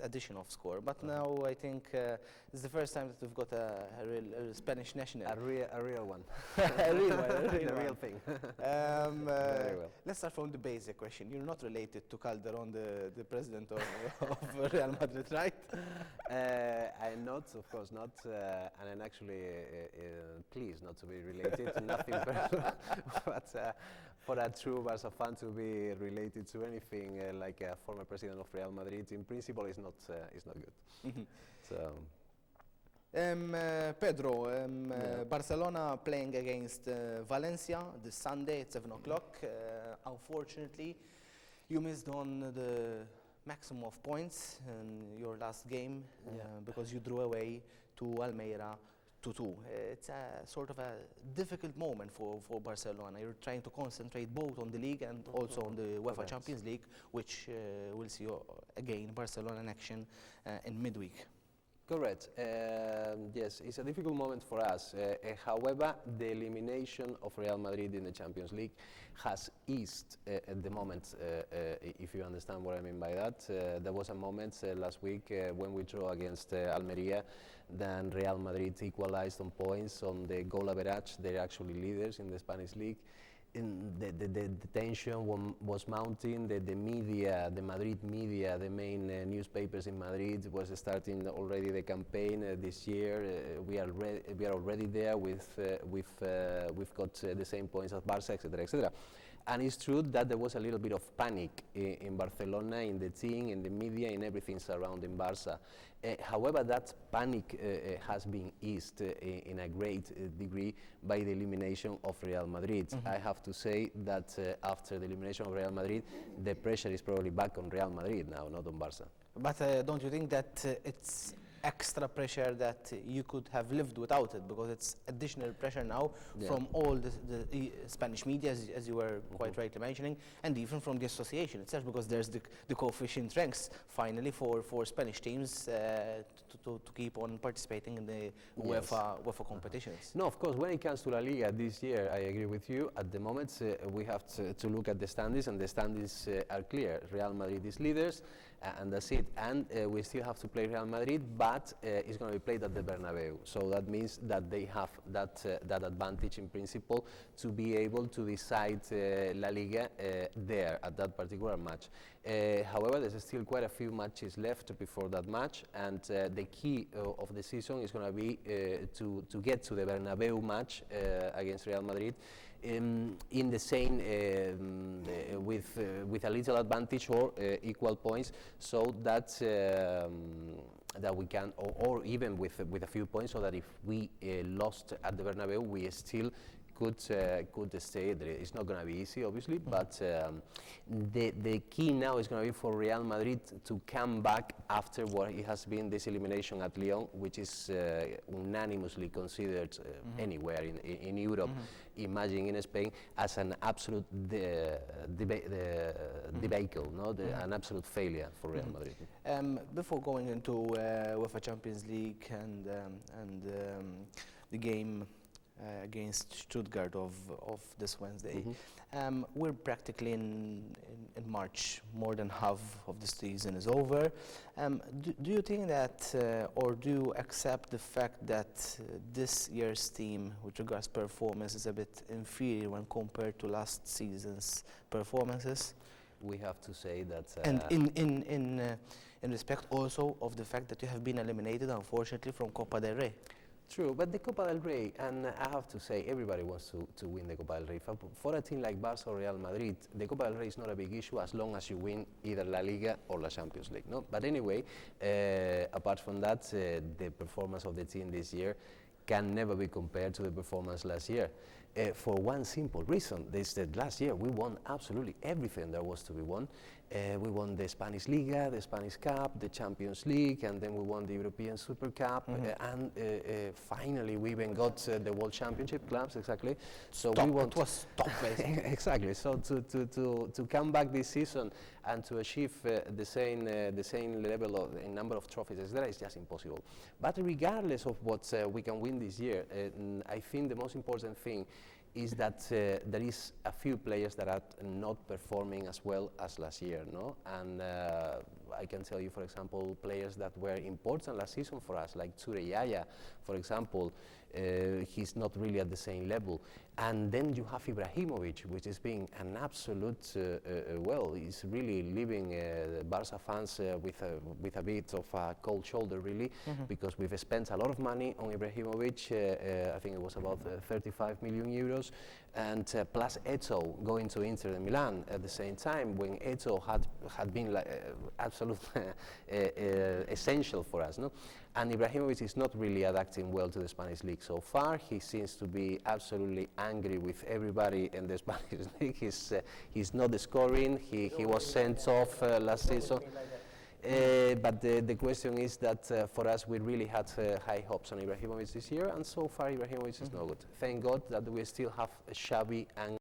addition of score. But now I think it's the first time that we've got a real Spanish national. A real one. A real one. The real thing. Very well. Let's start from the basic question. You're not related to Calderón, the president of Real Madrid, right? I'm not, of course not, and I'm actually pleased not to be related to nothing personal. But for a true Barca fan to be related to anything like a former president of Real Madrid, in principle, is not good. Mm-hmm. So. Pedro, Barcelona playing against Valencia this Sunday at 7 o'clock. Unfortunately, you missed on the maximum of points in your last game because you drew away to Almeida 2-2. It's a sort of a difficult moment for Barcelona. You're trying to concentrate both on the league and also on the UEFA Champions League, which we'll see again Barcelona in action in midweek. Correct. Yes, it's a difficult moment for us. However, the elimination of Real Madrid in the Champions League has eased at the moment, if you understand what I mean by that. There was a moment last week when we drew against Almeria, then Real Madrid equalized on points on the goal average. They're actually leaders in the Spanish league. The tension was mounting. The media, the Madrid media, the main newspapers in Madrid was starting already the campaign this year. We are already there we've got the same points as Barca, etc., etc. And it's true that there was a little bit of panic in Barcelona, in the team, in the media, in everything surrounding Barca. However, that panic has been eased in a great degree by the elimination of Real Madrid. Mm-hmm. I have to say that after the elimination of Real Madrid, the pressure is probably back on Real Madrid now, not on Barca. But don't you think that it's extra pressure that you could have lived without it, because it's additional pressure now from all the Spanish media, as you were quite rightly mentioning, and even from the association itself, because there's the coefficient ranks finally for Spanish teams to keep on participating in the UEFA competitions. No, of course, when it comes to La Liga this year, I agree with you. At the moment, we have to look at the standings, and the standings are clear. Real Madrid is leaders, and that's it. And we still have to play Real Madrid, but it's going to be played at the Bernabeu. So that means that they have that advantage in principle to be able to decide La Liga there at that particular match. However, there's still quite a few matches left before that match, and the key of the season is going to be to get to the Bernabeu match against Real Madrid in the same with a little advantage or equal points, so that that we can, or even with a few points, so that if we lost at the Bernabeu, we still could stay there. It's not going to be easy, obviously, but the key now is going to be for Real Madrid to come back after what it has been this elimination at Lyon, which is unanimously considered anywhere in Europe, imagine in Spain, as an absolute debacle, no? An absolute failure for Real Madrid. Before going into UEFA Champions League and the game against Stuttgart of this Wednesday, we're practically in March. More than half of the season is over. Do you think that, or do you accept the fact that this year's team, with regards performance, is a bit inferior when compared to last season's performances? We have to say that. And in respect also of the fact that you have been eliminated, unfortunately, from Copa del Rey. True, but the Copa del Rey, and I have to say, everybody wants to win the Copa del Rey. For a team like Barca or Real Madrid, the Copa del Rey is not a big issue as long as you win either La Liga or La Champions League. No? But anyway, apart from that, the performance of the team this year can never be compared to the performance last year. For one simple reason, is that last year we won absolutely everything there was to be won. We won the Spanish Liga, the Spanish Cup, the Champions League, and then we won the European Super Cup, and finally we even got the World Championship clubs, exactly. So we won. It was top place. Exactly. So to come back this season and to achieve the same level of in number of trophies, etc., is just impossible. But regardless of what we can win this year, I think the most important thing is that there is a few players that are not performing as well as last year, no? And I can tell you, for example, players that were important last season for us, like Ture Yaya, for example, he's not really at the same level. And then you have Ibrahimovic, which is being an absolute, well, he's really leaving the Barca fans with a bit of a cold shoulder, really, because we've spent a lot of money on Ibrahimovic. I think it was about 35 million euros, and plus Eto'o going to Inter de Milan at the same time, when Eto'o had been like, absolute essential for us, no? And Ibrahimovic is not really adapting well to the Spanish league so far. He seems to be absolutely angry with everybody in the Spanish league. He's not scoring. He was sent off last season. But the question is that for us, we really had high hopes on Ibrahimovic this year, and so far Ibrahimovic is no good. Thank God that we still have Xavi and